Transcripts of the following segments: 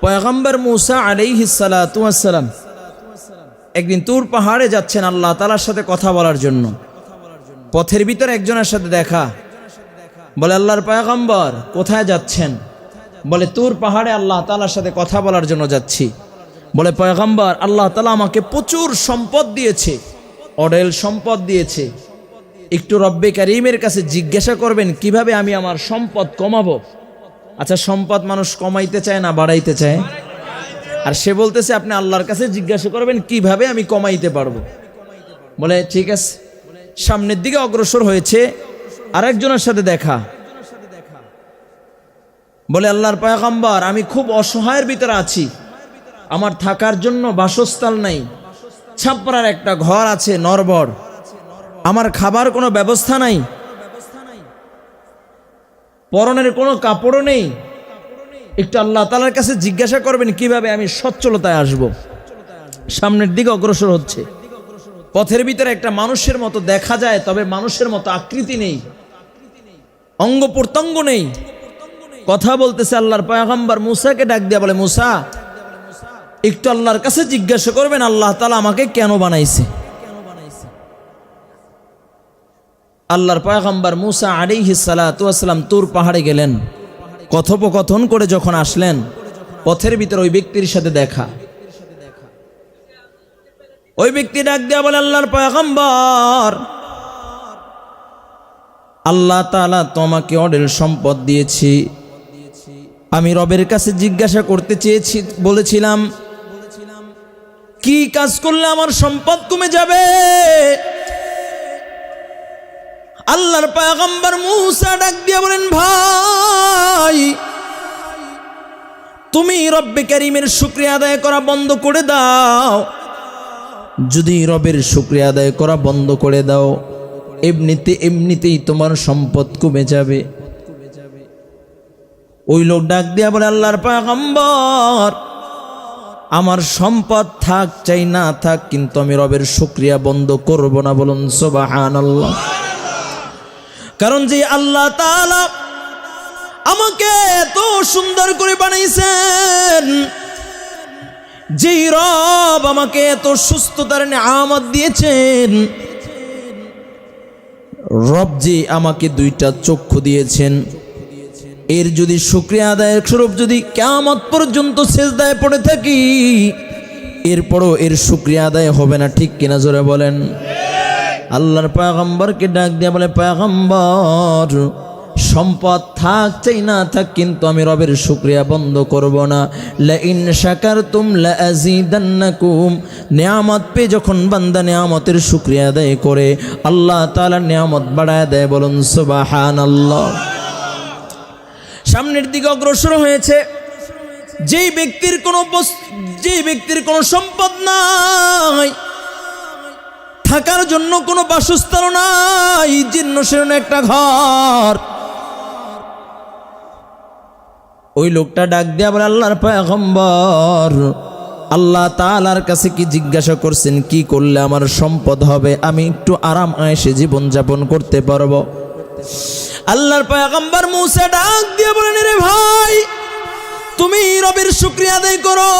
পয়গম্বর মূসা আলাইহিস সালাতু ওয়াস সালাম একদিন তুর পাহাড়ে যাচ্ছেন আল্লাহ তাআলার সাথে কথা বলার জন্য। পথের ভিতরে একজনের সাথে দেখা। বলে, আল্লাহর পয়গম্বর কোথায় যাচ্ছেন? বলে, তুর পাহাড়ে আল্লাহ তাআলার সাথে কথা বলার জন্য যাচ্ছি। বলে, পয়গম্বর আল্লাহ তাআলা আমাকে প্রচুর সম্পদ দিয়েছে, অঢেল সম্পদ দিয়েছে। একটু রব্বে কারীমের কাছে জিজ্ঞাসা করবেন কিভাবে আমি আমার সম্পদ কমাবো। আচ্ছা, সম্পদ মানুষ কমাইতে চায় না বাড়াইতে চায়? আর সে বলতেছে আপনি আল্লাহর কাছে জিজ্ঞাসা করবেন কিভাবে আমি কমাইতে পারবো। বলে, ঠিক আছে। সামনের দিকে অগ্রসর হয়েছে, আরেকজনের সাথে দেখা। বলে, আল্লাহর পয়গম্বর আমি খুব অসহায়ের ভিতরে আছি, আমার থাকার জন্য বাসস্থান নাই, ছাপড়ার একটা ঘর আছে নরবর, আমার খাবার কোনো ব্যবস্থা নাই, পরনের কোনো কাপড়ও নেই। একটু আল্লাহ তাআলার কাছে জিজ্ঞাসা করবেন কিভাবে আমি সচ্ছলতায় আসব। সামনের দিকে অগ্রসর হচ্ছে। পথের ভিতরে একটা মানুষের মতো দেখা যায়, তবে মানুষের মতো আকৃতি নেই, অঙ্গ প্রত্যঙ্গ নেই। কথা বলতেছে। আল্লাহর পয়গম্বর মূসাকে ডাক দিয়া বলে, মূসা একটু আল্লাহর কাছে জিজ্ঞাসা করবেন আল্লাহ তাআলা আমাকে কেন বানাইছে। আল্লাহর পয়গম্বর মূসা আলাইহিস সালাতু ওয়াস সালাম তুর পাহাড়ে গেলেন। কথোপকথন করে যখন আসলেন, পথের ভিতরে ওই ব্যক্তির সাথে দেখা। ওই ব্যক্তি ডাক দিয়া বলে, আল্লাহর পয়গম্বর আল্লাহ তাআলা তোমাকে অঢেল সম্পদ দিয়েছি, আমি রবের কাছে জিজ্ঞাসা করতে চেয়েছি, বলেছিলাম কি কাজ করলে আমার সম্পদ কমে যাবে। আল্লাহর পয়গম্বর মূসা ডাক দিয়া বলেন, ভাই তুমি রব্বে কারীমের শুকরিয়া আদায় করা বন্ধ করে দাও। যদি রবের শুকরিয়া আদায় করা বন্ধ করে দাও, এমনিতেই তোমার সম্পদ কমে যাবে। ওই লোক ডাক দিয়া বলে, আল্লাহর পয়গম্বর আমার সম্পদ থাক চাই না থাক, কিন্তু আমি রবের শুকরিয়া বন্ধ করব না। বলুন সুবহানাল্লাহ। কারণ যে আল্লাহ তাআলা আমাকে এত সুন্দর করে বানাইছেন, যেই রব আমাকে এত সুস্থতার নিয়ামত দিয়েছেন, রব যে আমাকে দুইটা চক্ষু দিয়েছেন, এর যদি শুকরিয়া আদায়ের স্বরূপ যদি কিয়ামত পর্যন্ত সিজদায় পড়ে থাকি, এরপরও এর শুকরিয়া আদায় হবে না। ঠিক কিনা জোরে বলেন। আল্লাহর পয়গম্বরকে ডাক দিয়া বলে, পয়গম্বর সম্পদ থাক চাই না থাক, কিন্তু আমি রবের শুকরিয়া বন্ধ করব না। লা ইন শাকারতুম লা আযীদান্নাকুম। নিয়ামত পেয়ে যখন বান্দা নিয়ামতের শুকরিয়া আদায় করে, আল্লাহ তাআলা নিয়ামত বাড়ায় দেয়। বলুন সুবহানাল্লাহ। সামনের দিকে অগ্রসর হয়েছে। যেই ব্যক্তির কোনো সম্পদ নাই, থাকার জন্য কোনো বাসস্থান নাই, জীর্ণ শীর্ণ একটা ঘর, ওই লোকটা ডাক দিয়া বলে, আল্লাহর পয়গম্বর আল্লাহ তাআলার কাছে কি জিজ্ঞাসা করছেন কি করলে আমার সম্পদ হবে, আমি একটু আরাম আয়েশে জীবন যাপন করতে পারবো। আল্লাহর পয়গম্বর মূসা ডাক দিয়া বলেন, রে ভাই তুমি রবের শুকরিয়া আদায় করো।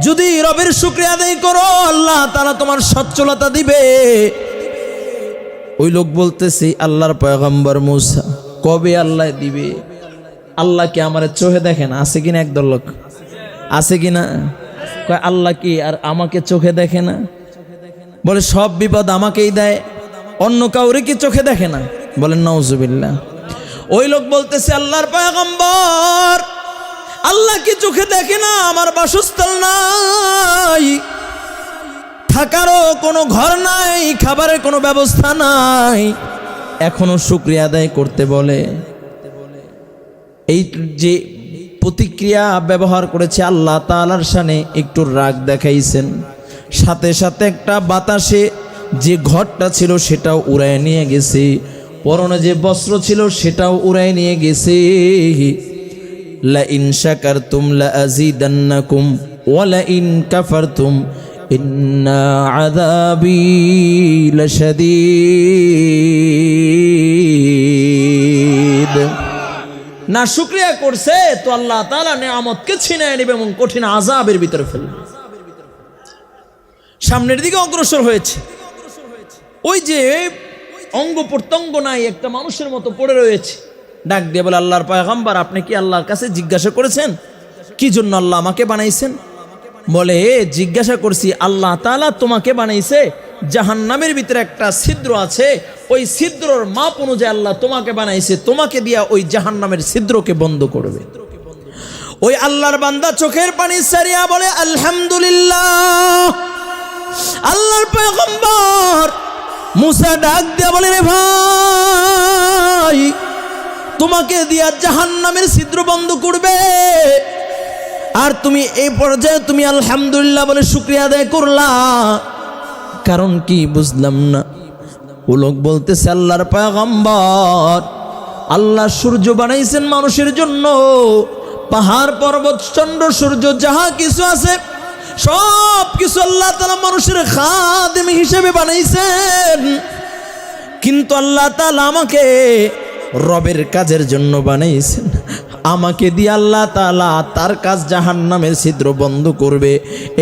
যদি রবের শুকরিয়া আদায় করো, আল্লাহ তাআলা তোমার সচ্ছলতা দিবে। ওই লোক বলতেছে, আল্লাহর পয়গম্বর মূসা কবে আল্লাহ দিবে? আল্লাহ কি আমার চোখে দেখেন? আছে কিনা একদল লোক? আছে কিনা? কয় আল্লাহ কি আর আমাকে চোখে দেখে না? বলে সব বিপদ আমাকেই দেয়, অন্য কাউরে কি চোখে দেখে না? বলেন নাউজুবিল্লাহ। ওই লোক বলতেছে, আল্লাহর পয়গম্বর আল্লাহ কি চোখে দেখে না? আমার বাসস্থান নাই, থাকারও কোনো ঘর নাই, খাবারের কোনো ব্যবস্থা নাই, এখনো শুকরিয়া আদায় করতে বলে। এই যে প্রতিক্রিয়া ব্যবহার করেছে আল্লাহ তাআলার শানে, একটু রাগ দেখাইছেন। সাথে সাথে একটা বাতাসে যে ঘরটা ছিল সেটাও উড়ায় নিয়ে গেছে, পরনে যে বস্ত্র ছিল সেটাও উড়ায় নিয়ে গেছে। লা ইন শাকারতুম লা আযীদান্নাকুম ওয়া লা ইন কাফারতুম ইন্না আযাবী লাশাদীদ। না শুকরিয়া করছে তো আল্লাহ তাআলা নিয়ামতকে ছিনিয়ে নেবে এবং কঠিন আযাবের ভিতরে ফেলবে। সামনের দিকে অগ্রসর হয়েছে, ওই যে অঙ্গ প্রত্যঙ্গ নাই একটা মানুষের মতো পড়ে রয়েছে, ডাক দিয়ে বলে আল্লাহর পয়গম্বর আপনি কি আল্লাহর কাছে জিজ্ঞাসা করেছেন কি জন্য আল্লাহ আমাকে বানাইছেন? বলে জিজ্ঞাসা করছি, আল্লাহ তাআলা তোমাকে বানাইছে, জাহান্নামের ভিতরে একটা ছিদ্র আছে, ওই ছিদ্রর মাপ অনুযায়ী আল্লাহ তোমাকে বানাইছে, তোমাকে দিয়া ওই জাহান্নামের ছিদ্রকে বন্ধ করবে। ওই আল্লাহর বান্দা চোখের পানি ছাড়িয়া বলে আলহামদুলিল্লাহ। আল্লাহর পয়গম্বর মুসা ডাক দিয়া বলে রে ভাই, তোমাকে দিয়া জাহান্নামের ছিদ্র বন্ধ করবে, আর তুমি এই পর্যায়ে তুমি আলহামদুলিল্লাহ বলে শুকরিয়া আদায় করলা, কারণ কি বুঝলাম না। ও লোক বলতেছে আল্লাহর পয়গম্বর আল্লাহ সূর্য বানাইছেন মানুষের জন্য, পাহাড় পর্বত চন্দ্র সূর্য যাহা কিছু আছে সব কিছু আল্লাহ তাআলা মানুষের খাদেম হিসেবে বানাইছেন, কিন্তু আল্লাহ তাআলা আমাকে রবের কাজের জন্য বানাইছেন, আমাকে দিয়ে আল্লাহ তাআলা তার কাজ জাহান্নামের ছিদ্র বন্ধ করবে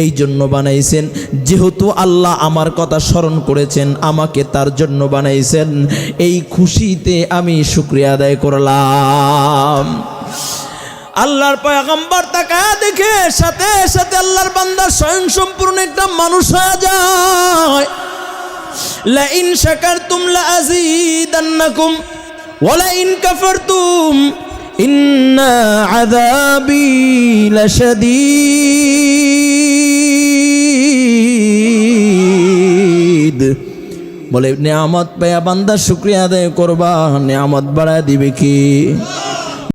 এই জন্য বানাইছেন। যেহেতু আল্লাহ আমার কথা স্মরণ করেছেন, আমাকে তার জন্য বানাইছেন, এই খুশিতে আমি শুকরিয়া আদায় করলাম। আল্লাহর পয়গম্বর তাকায়া দেখে সাথে সাথে আল্লাহর বান্দা স্বয়ং সম্পূর্ণ একটা মানুষ হয়ে যায়। লা ইন শাকারতুম লা আযীদান্নাকুম ওয়া লা ইন কাফারতুম ইন্না আযাবি লাশাদীদ। বলে নিয়ামত পায়া বান্দা শুকরিয়া আদায় করবা, নিয়ামত বাড়ায় দিবে কি?